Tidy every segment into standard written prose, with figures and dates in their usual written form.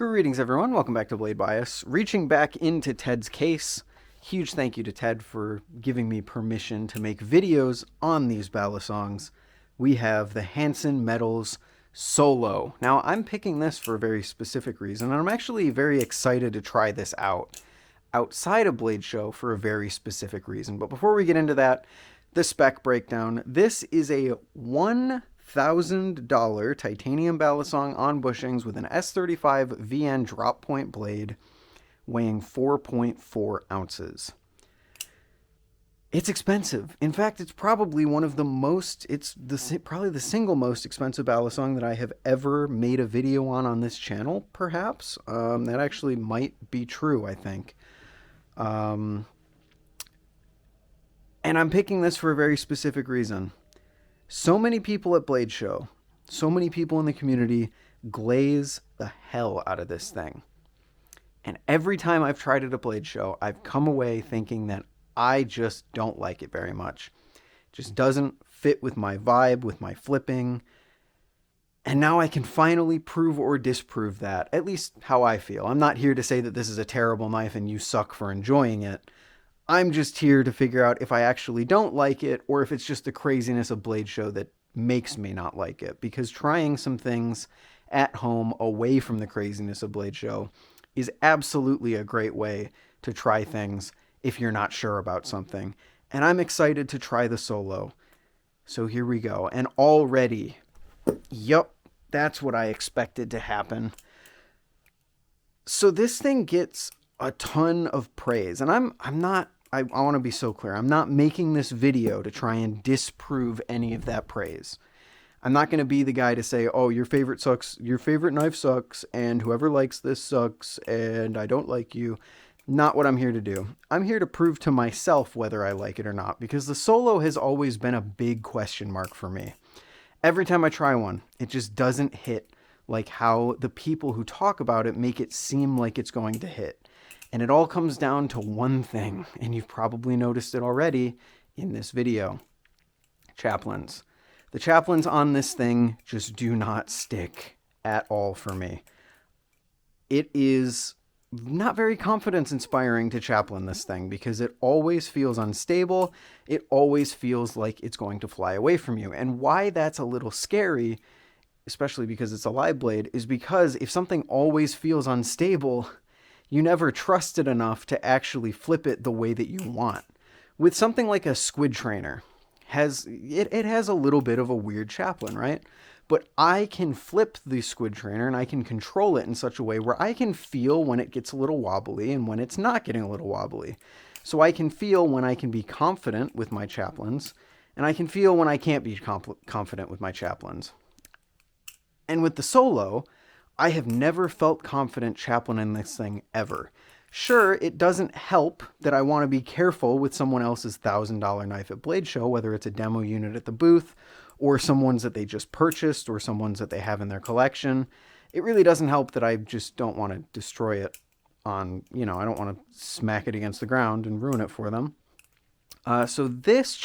Greetings everyone, welcome back to Blade Bias. Reaching back into Ted's case, huge thank you to Ted for giving me permission to make videos on these Balisongs. We have the Hansen Metals Solo. Now I'm picking this for a very specific reason, and I'm actually very excited to try this out outside of Blade Show for a very specific reason. But before we get into that, the spec breakdown. This is a $1,000 titanium Balisong on bushings with an S35 VN drop point blade weighing 4.4 ounces. It's expensive. In fact, it's probably one of the most, probably the single most expensive Balisong that I have ever made a video on this channel, perhaps. That actually might be true, I think. And I'm picking this for a very specific reason. So many people at Blade Show, so many people in the community glaze the hell out of this thing. And every time I've tried it at Blade Show, I've come away thinking that I just don't like it very much. It just doesn't fit with my vibe, with my flipping. And now I can finally prove or disprove that, at least how I feel. I'm not here to say that this is a terrible knife and you suck for enjoying it. I'm just here to figure out if I actually don't like it or if it's just the craziness of Blade Show that makes me not like it. Because trying some things at home away from the craziness of Blade Show is absolutely a great way to try things if you're not sure about something. And I'm excited to try the Solo. So here we go. And already, yup, that's what I expected to happen. So this thing gets a ton of praise. And I want to be so clear. I'm not making this video to try and disprove any of that praise. I'm not going to be the guy to say, oh, your favorite sucks, your favorite knife sucks, and whoever likes this sucks, and I don't like you. Not what I'm here to do. I'm here to prove to myself whether I like it or not, because the Solo has always been a big question mark for me. Every time I try one, it just doesn't hit like how the people who talk about it make it seem like it's going to hit. And it all comes down to one thing, and you've probably noticed it already in this video. Chaplains. The chaplains on this thing just do not stick at all for me. It is not very confidence-inspiring to chaplain this thing because it always feels unstable. It always feels like it's going to fly away from you. And why that's a little scary, especially because it's a live blade, is because if something always feels unstable, you never trust it enough to actually flip it the way that you want. With something like a squid trainer, it has a little bit of a weird chaplain, right? But I can flip the squid trainer and I can control it in such a way where I can feel when it gets a little wobbly and when it's not getting a little wobbly. So I can feel when I can be confident with my chaplains, and I can feel when I can't be confident with my chaplains. And with the Solo, I have never felt confident chaplaining this thing ever. Sure, it doesn't help that I want to be careful with someone else's $1,000 knife at Blade Show, whether it's a demo unit at the booth or someone's that they just purchased or someone's that they have in their collection. It really doesn't help that I just don't want to destroy it I don't want to smack it against the ground and ruin it for them. So this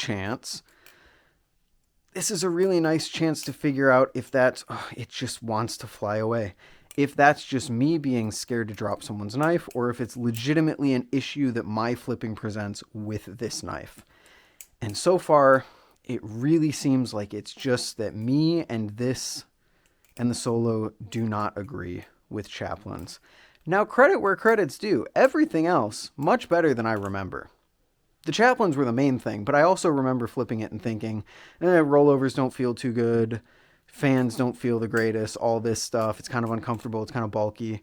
is a really nice chance to figure out if it just wants to fly away. If that's just me being scared to drop someone's knife, or if it's legitimately an issue that my flipping presents with this knife. And so far, it really seems like it's just that me and the Solo do not agree with chaplains. Now, credit where credit's due. Everything else, much better than I remember. The chaplains were the main thing, but I also remember flipping it and thinking, rollovers don't feel too good. Fans don't feel the greatest, all this stuff. It's kind of uncomfortable. It's kind of bulky.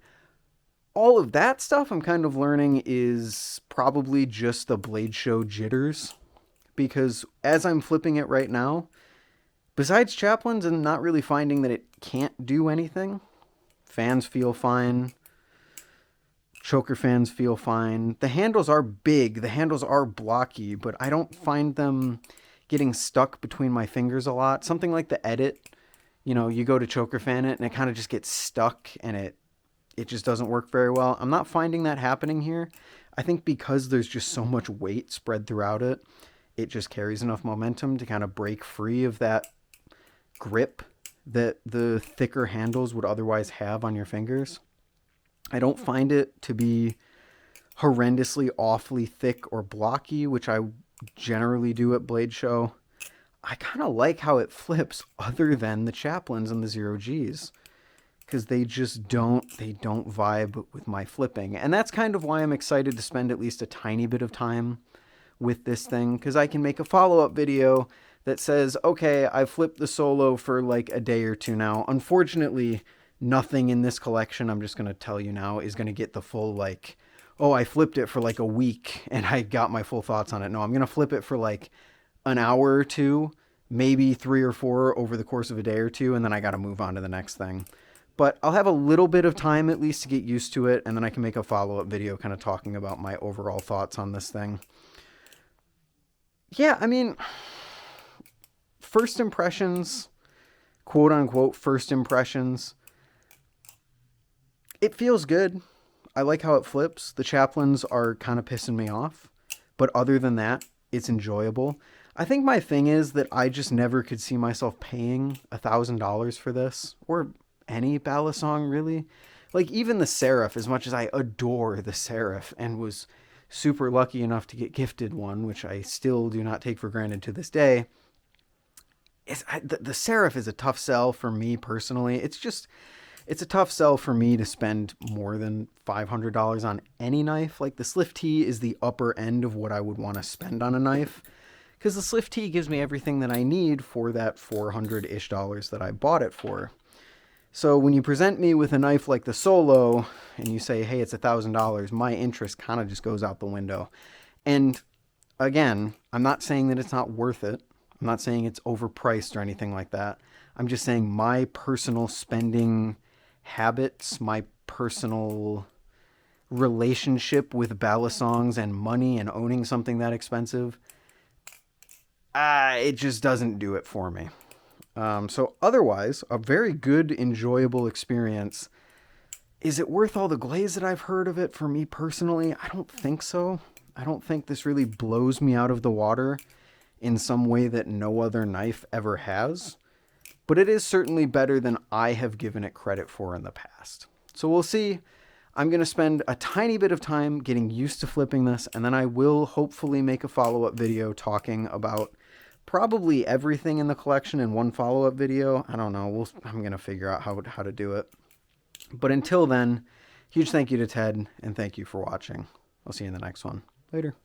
All of that stuff I'm kind of learning is probably just the Blade Show jitters. Because as I'm flipping it right now, besides chaplains and not really finding that it can't do anything, fans feel fine. Choker fans feel fine. The handles are big. The handles are blocky, but I don't find them getting stuck between my fingers a lot. Something like the Edit. You go to choker fan it and it kind of just gets stuck and it just doesn't work very well. I'm not finding that happening here. I think because there's just so much weight spread throughout it, it just carries enough momentum to kind of break free of that grip that the thicker handles would otherwise have on your fingers. I don't find it to be horrendously awfully thick or blocky, which I generally do at Blade Show. I kind of like how it flips other than the Chaplins and the 0Gs, because they don't vibe with my flipping. And that's kind of why I'm excited to spend at least a tiny bit of time with this thing, because I can make a follow-up video that says, okay, I've flipped the Solo for like a day or two now. Unfortunately, nothing in this collection, I'm just going to tell you now, is going to get the full like, oh, I flipped it for like a week and I got my full thoughts on it. No, I'm going to flip it for like an hour or two, maybe 3 or 4 over the course of a day or two, and then I got to move on to the next thing. But I'll have a little bit of time at least to get used to it, and then I can make a follow-up video kind of talking about my overall thoughts on this thing. Yeah, I mean, first impressions, quote unquote first impressions, it feels good. I like how it flips. The Chaplins are kind of pissing me off, but other than that, it's enjoyable. I think my thing is that I just never could see myself paying $1,000 for this, or any Balisong really. Like even the Seraph, as much as I adore the Seraph and was super lucky enough to get gifted one, which I still do not take for granted to this day, the Seraph is a tough sell for me personally. It's a tough sell for me to spend more than $500 on any knife. Like the Sliff T is the upper end of what I would want to spend on a knife, because the Sliff T gives me everything that I need for that $400-ish that I bought it for. So when you present me with a knife like the Solo and you say, hey, it's $1,000, my interest kind of just goes out the window. And again, I'm not saying that it's not worth it. I'm not saying it's overpriced or anything like that. I'm just saying my personal spending habits, my personal relationship with Balisongs and money and owning something that expensive, it just doesn't do it for me. So otherwise, a very good, enjoyable experience. Is it worth all the glaze that I've heard of it for me personally? I don't think so. I don't think this really blows me out of the water in some way that no other knife ever has. But it is certainly better than I have given it credit for in the past. So we'll see. I'm going to spend a tiny bit of time getting used to flipping this, and then I will hopefully make a follow-up video talking about probably everything in the collection in one follow-up video. I don't know. I'm going to figure out how to do it. But until then, huge thank you to Ted, and thank you for watching. I'll see you in the next one. Later.